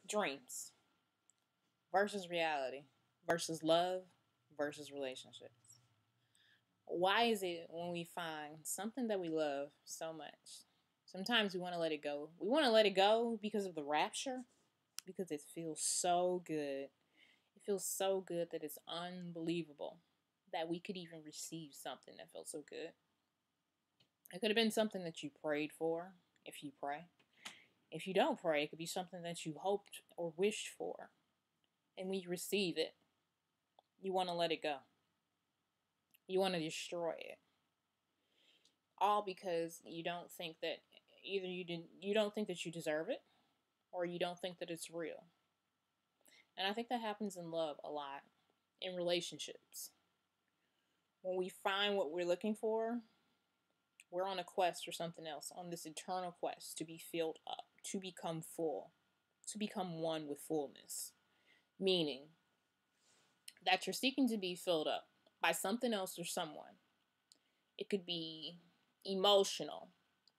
Dreams versus reality versus love versus relationships. Why is it when we find something that we love so much, sometimes we want to let it go? We want to let it go because of the rapture, because it feels so good. It feels so good that it's unbelievable that we could even receive something that felt so good. It could have been something that you prayed for, if you pray. If you don't pray, it could be something that you hoped or wished for. And when you receive it, you want to let it go. You want to destroy it. All because you don't think that either you don't think that you deserve it, or you don't think that it's real. And I think that happens in love a lot, in relationships. When we find what we're looking for, we're on a quest for something else, on this eternal quest to be filled up, to become full, to become one with fullness. Meaning that you're seeking to be filled up by something else or someone. It could be emotional.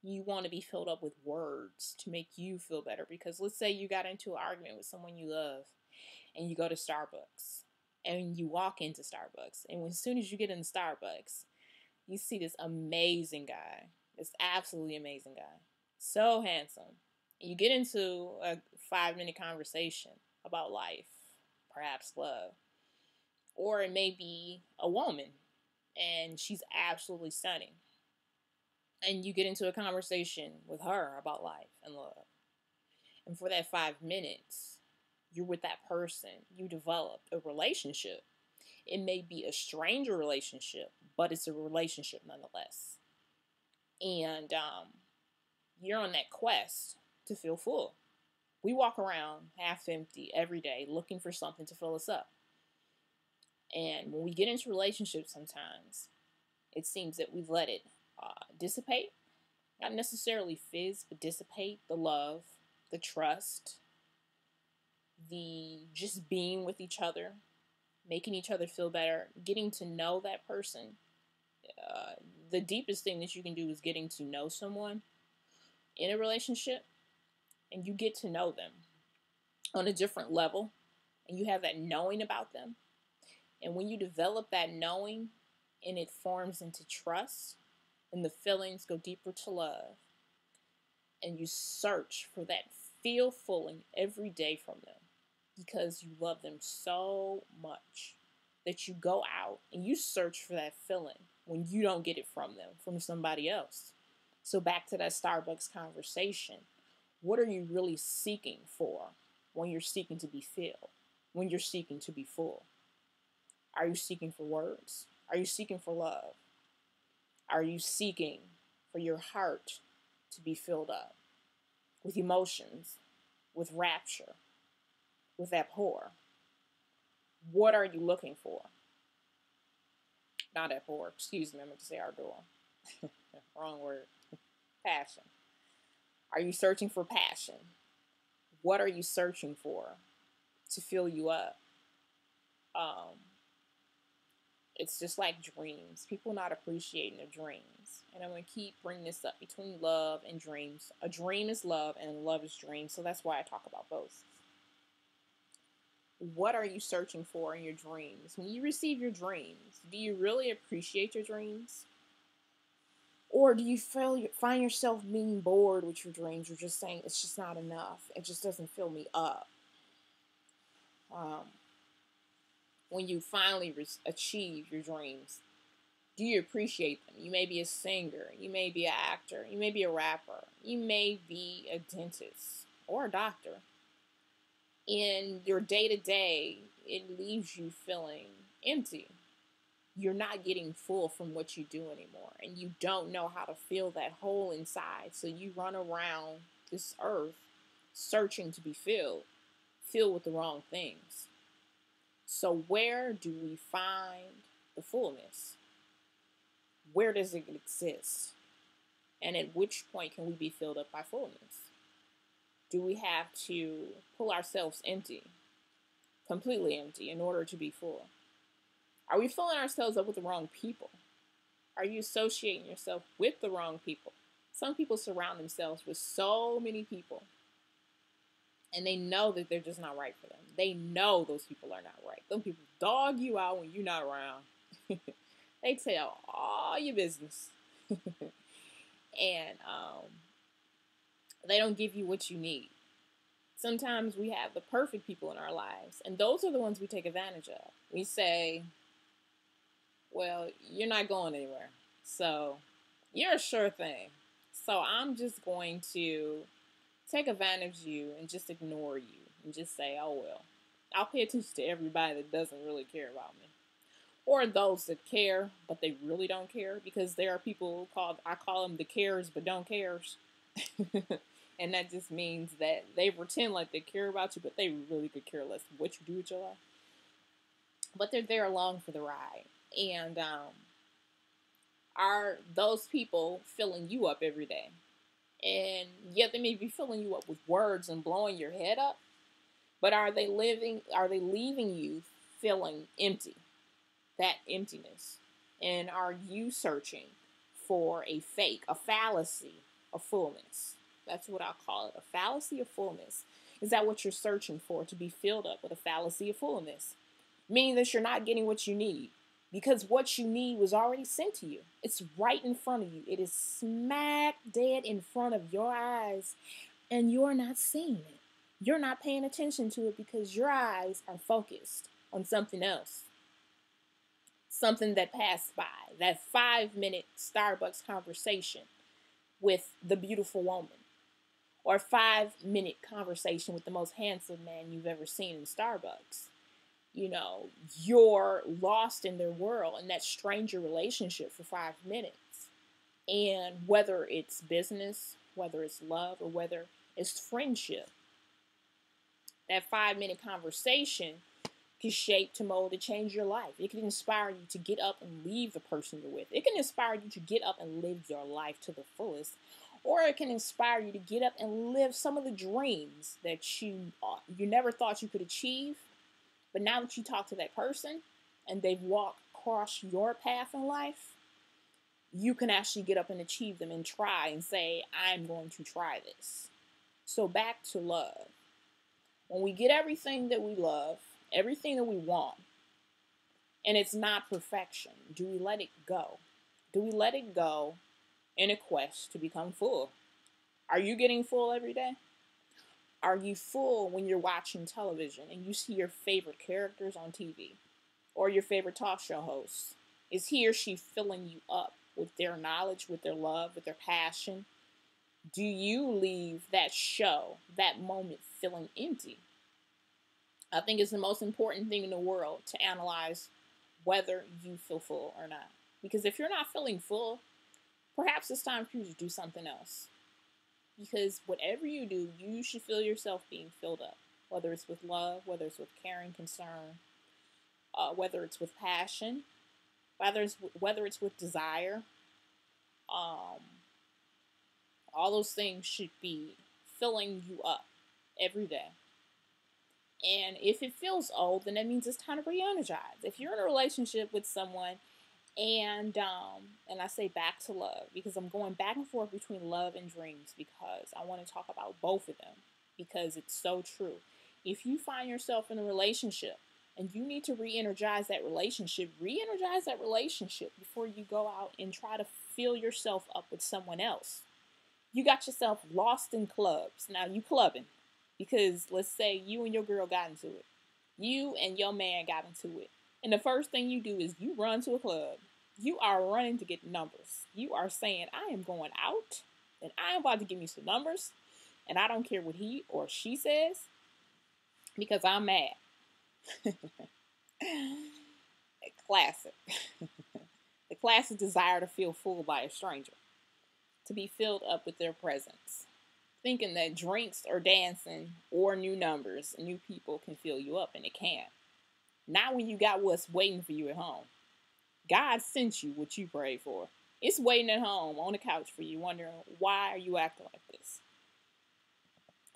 You want to be filled up with words to make you feel better. Because let's say you got into an argument with someone you love and you go to Starbucks and you walk into Starbucks. And as soon as you get in Starbucks, you see this amazing guy, this absolutely amazing guy, so handsome. You get into a 5-minute conversation about life, perhaps love. Or it may be a woman and she's absolutely stunning. And you get into a conversation with her about life and love. And for that 5 minutes, you're with that person. You developed a relationship. It may be a stranger relationship, but it's a relationship nonetheless. And you're on that quest to feel full. We walk around half empty every day looking for something to fill us up. And when we get into relationships sometimes, it seems that we let it dissipate. Not necessarily fizz, but dissipate the love, the trust, the just being with each other, making each other feel better, getting to know that person. The deepest thing that you can do is getting to know someone in a relationship, and you get to know them on a different level, and you have that knowing about them. And when you develop that knowing and it forms into trust and the feelings go deeper to love, and you search for that feel fulfilling every day from them because you love them so much that you go out and you search for that feeling when you don't get it from them, from somebody else. So back to that Starbucks conversation. What are you really seeking for when you're seeking to be filled, when you're seeking to be full? Are you seeking for words? Are you seeking for love? Are you seeking for your heart to be filled up with emotions, with rapture, with abhor? What are you looking for? Not abhor, excuse me, I meant to say ardor. Wrong word. Passion. Are you searching for passion? What are you searching for to fill you up? It's just like dreams. People not appreciating their dreams. And I'm going to keep bringing this up between love and dreams. A dream is love and love is dream. So that's why I talk about both. What are you searching for in your dreams? When you receive your dreams, do you really appreciate your dreams? Or do you find yourself being bored with your dreams? Or just saying, it's just not enough. It just doesn't fill me up. When you finally achieve your dreams, do you appreciate them? You may be a singer, you may be an actor, you may be a rapper, you may be a dentist or a doctor. In your day-to-day, it leaves you feeling empty. You're not getting full from what you do anymore, and you don't know how to fill that hole inside, so you run around this earth searching to be filled with the wrong things. So where do we find the fullness? Where does it exist? And at which point can we be filled up by fullness? Do we have to pull ourselves empty, completely empty, in order to be full? Are we filling ourselves up with the wrong people? Are you associating yourself with the wrong people? Some people surround themselves with so many people And they know that they're just not right for them. They know those people are not right. Those people dog you out when you're not around. They tell all your business. And they don't give you what you need. Sometimes we have the perfect people in our lives, and those are the ones we take advantage of. We say, well, you're not going anywhere, so you're a sure thing. So I'm just going to take advantage of you and just ignore you and just say, oh, well, I'll pay attention to everybody that doesn't really care about me. Or those that care, but they really don't care, because there are people I call them the cares but don't cares. And that just means that they pretend like they care about you, but they really could care less what you do with your life. But they're there along for the ride. And are those people filling you up every day? And yet they may be filling you up with words and blowing your head up. But are they leaving you feeling empty? That emptiness. And are you searching for a fake, a fallacy of fullness? That's what I'll call it, a fallacy of fullness. Is that what you're searching for, to be filled up with a fallacy of fullness? Meaning that you're not getting what you need, because what you need was already sent to you. It's right in front of you. It is smack dead in front of your eyes, and you're not seeing it. You're not paying attention to it because your eyes are focused on something else. Something that passed by. That 5-minute Starbucks conversation with the beautiful woman. Or 5-minute conversation with the most handsome man you've ever seen in Starbucks. You know, you're lost in their world, in that stranger relationship for 5 minutes. And whether it's business, whether it's love, or whether it's friendship, that 5-minute conversation can shape, to mold, to change your life. It can inspire you to get up and leave the person you're with. It can inspire you to get up and live your life to the fullest. Or it can inspire you to get up and live some of the dreams that you never thought you could achieve. But now that you talk to that person and they've walked across your path in life, you can actually get up and achieve them and try and say, I'm going to try this. So back to love. When we get everything that we love, everything that we want, and it's not perfection, do we let it go? Do we let it go in a quest to become full? Are you getting full every day? Are you full when you're watching television and you see your favorite characters on TV or your favorite talk show hosts? Is he or she filling you up with their knowledge, with their love, with their passion? Do you leave that show, that moment, feeling empty? I think it's the most important thing in the world to analyze whether you feel full or not. Because if you're not feeling full, perhaps it's time for you to do something else. Because whatever you do, you should feel yourself being filled up. Whether it's with love, whether it's with caring, concern, whether it's with passion, whether it's with desire. All those things should be filling you up every day. And if it feels old, then that means it's time to re-energize. If you're in a relationship with someone, and I say back to love, because I'm going back and forth between love and dreams, because I want to talk about both of them, because it's so true. If you find yourself in a relationship and you need to re-energize that relationship before you go out and try to fill yourself up with someone else. You got yourself lost in clubs. Now you clubbing. Because let's say you and your girl got into it. You and your man got into it. And the first thing you do is you run to a club. You are running to get numbers. You are saying, I am going out and I am about to give me some numbers. And I don't care what he or she says, because I'm mad. Classic. The classic desire to feel fooled by a stranger. To be filled up with their presence. Thinking that drinks or dancing or new numbers and new people can fill you up, and it can't. Not when you got what's waiting for you at home. God sent you what you prayed for. It's waiting at home on the couch for you, wondering, why are you acting like this?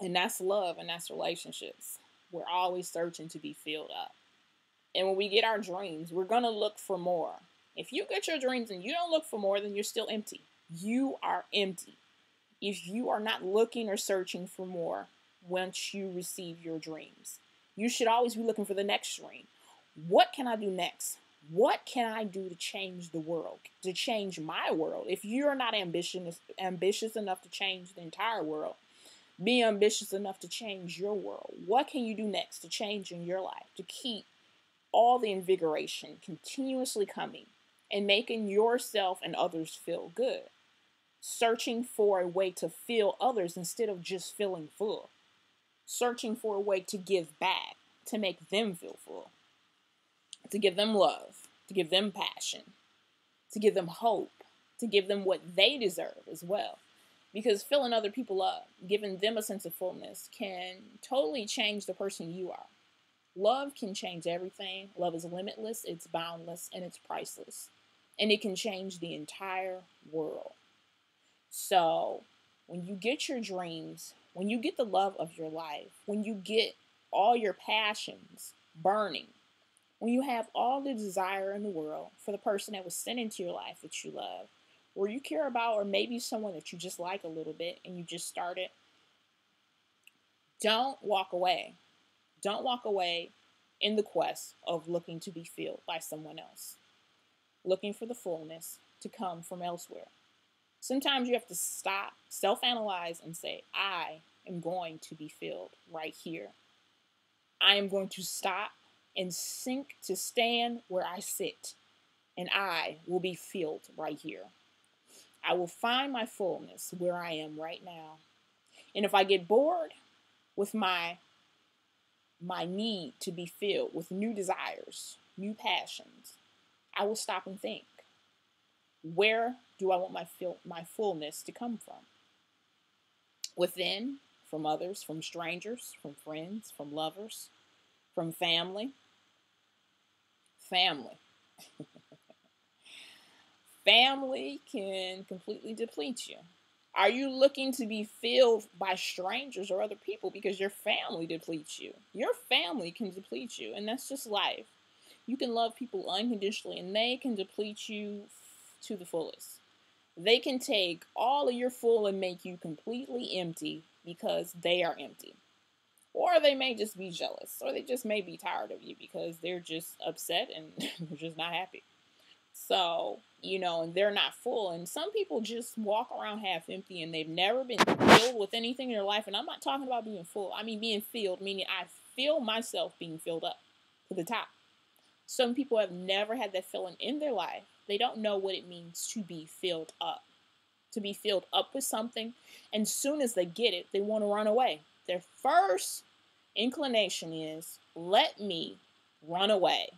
And that's love, and that's relationships. We're always searching to be filled up. And when we get our dreams, we're going to look for more. If you get your dreams and you don't look for more, then you're still empty. You are empty. If you are not looking or searching for more, once you receive your dreams. You should always be looking for the next dream. What can I do next? What can I do to change the world, to change my world? If you're not ambitious enough to change the entire world, be ambitious enough to change your world. What can you do next to change in your life, to keep all the invigoration continuously coming and making yourself and others feel good? Searching for a way to fill others instead of just feeling full. Searching for a way to give back, to make them feel full. To give them love, to give them passion, to give them hope, to give them what they deserve as well. Because filling other people up, giving them a sense of fullness can totally change the person you are. Love can change everything. Love is limitless, it's boundless, and it's priceless. And it can change the entire world. So, when you get your dreams, when you get the love of your life, when you get all your passions burning, when you have all the desire in the world for the person that was sent into your life that you love, or you care about, or maybe someone that you just like a little bit and you just started, don't walk away. Don't walk away in the quest of looking to be filled by someone else, looking for the fullness to come from elsewhere. Sometimes you have to stop, self-analyze, and say, I am going to be filled right here. I am going to stop and sink to stand where I sit, and I will be filled right here. I will find my fullness where I am right now. And if I get bored with my need to be filled with new desires, new passions, I will stop and think, where do I want my fullness to come from? Within, from others, from strangers, from friends, from lovers, from family. Family. Family can completely deplete you. Are you looking to be filled by strangers or other people because your family depletes you? Your family can deplete you, and that's just life. You can love people unconditionally, and they can deplete you to the fullest. They can take all of your full and make you completely empty because they are empty. Or they may just be jealous, or they just may be tired of you because they're just upset and they're just not happy. So, and they're not full. And some people just walk around half empty and they've never been filled with anything in their life. And I'm not talking about being full. I mean being filled, meaning I feel myself being filled up to the top. Some people have never had that feeling in their life. They don't know what it means to be filled up. To be filled up with something. And as soon as they get it, they want to run away. Their first inclination is, let me run away.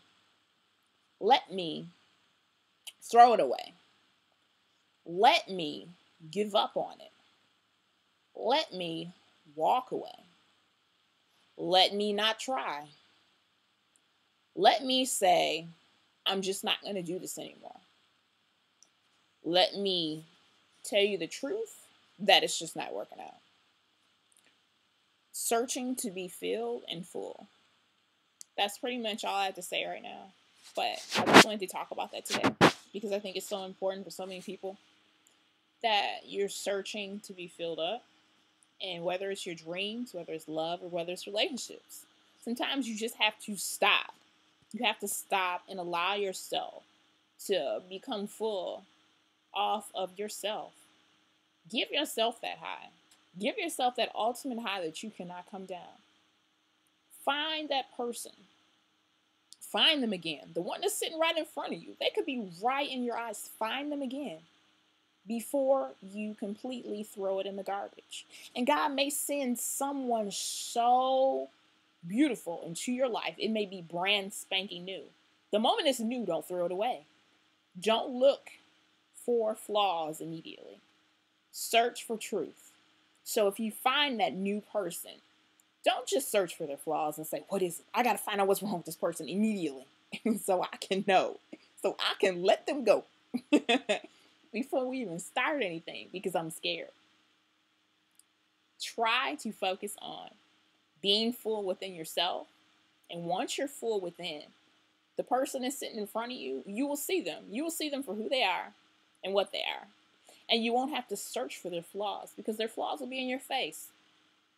Let me throw it away. Let me give up on it. Let me walk away. Let me not try. Let me say, I'm just not going to do this anymore. Let me tell you the truth that it's just not working out. Searching to be filled and full. That's pretty much all I have to say right now. But I just wanted to talk about that today because I think it's so important for so many people that you're searching to be filled up. And whether it's your dreams, whether it's love, or whether it's relationships, sometimes you just have to stop. You have to stop and allow yourself to become full off of yourself. Give yourself that high. Give yourself that ultimate high that you cannot come down. Find that person. Find them again. The one that's sitting right in front of you. They could be right in your eyes. Find them again before you completely throw it in the garbage. And God may send someone so beautiful into your life. It may be brand spanking new. The moment it's new, don't throw it away. Don't look for flaws immediately. Search for truth. So if you find that new person, don't just search for their flaws and say, what is it? I got to find out what's wrong with this person immediately so I can know, so I can let them go before we even start anything because I'm scared. Try to focus on being full within yourself. And once you're full within, the person that's sitting in front of you, you will see them. You will see them for who they are and what they are. And you won't have to search for their flaws because their flaws will be in your face.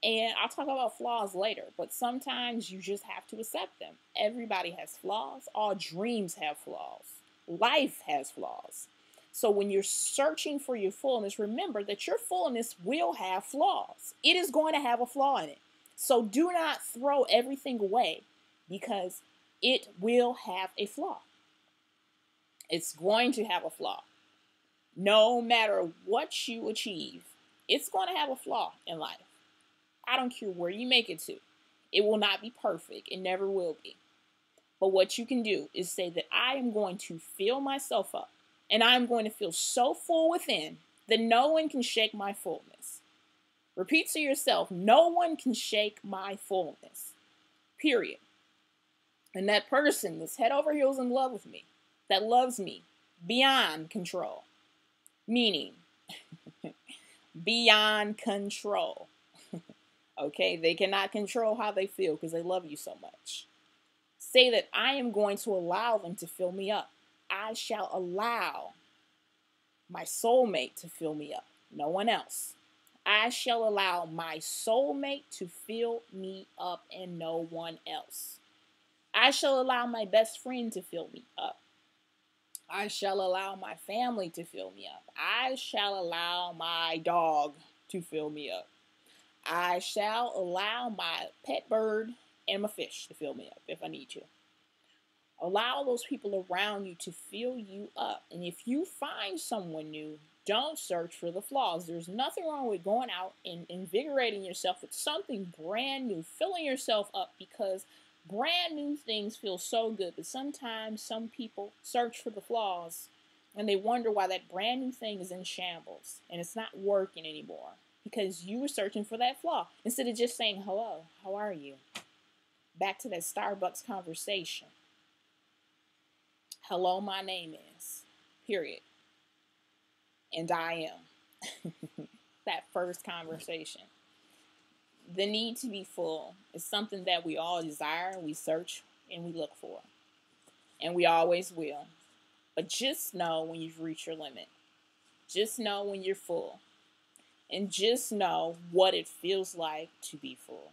And I'll talk about flaws later, but sometimes you just have to accept them. Everybody has flaws. All dreams have flaws. Life has flaws. So when you're searching for your fullness, remember that your fullness will have flaws. It is going to have a flaw in it. So do not throw everything away because it will have a flaw. It's going to have a flaw. No matter what you achieve, it's going to have a flaw in life. I don't care where you make it to. It will not be perfect. It never will be. But what you can do is say that I am going to fill myself up and I'm going to feel so full within that no one can shake my fullness. Repeat to yourself, no one can shake my fullness. Period. And that person that's head over heels in love with me, that loves me beyond control, meaning beyond control. Okay, they cannot control how they feel because they love you so much. Say that I am going to allow them to fill me up. I shall allow my soulmate to fill me up, no one else. I shall allow my soulmate to fill me up and no one else. I shall allow my best friend to fill me up. I shall allow my family to fill me up. I shall allow my dog to fill me up. I shall allow my pet bird and my fish to fill me up if I need to. Allow those people around you to fill you up. And if you find someone new, don't search for the flaws. There's nothing wrong with going out and invigorating yourself with something brand new, filling yourself up, because brand new things feel so good. But sometimes some people search for the flaws and they wonder why that brand new thing is in shambles and it's not working anymore. Because you were searching for that flaw instead of just saying, hello, how are you? Back to that Starbucks conversation. Hello, my name is, period. And I am. That first conversation. The need to be full is something that we all desire, we search, and we look for. And we always will. But just know when you've reached your limit. Just know when you're full. And just know what it feels like to be full.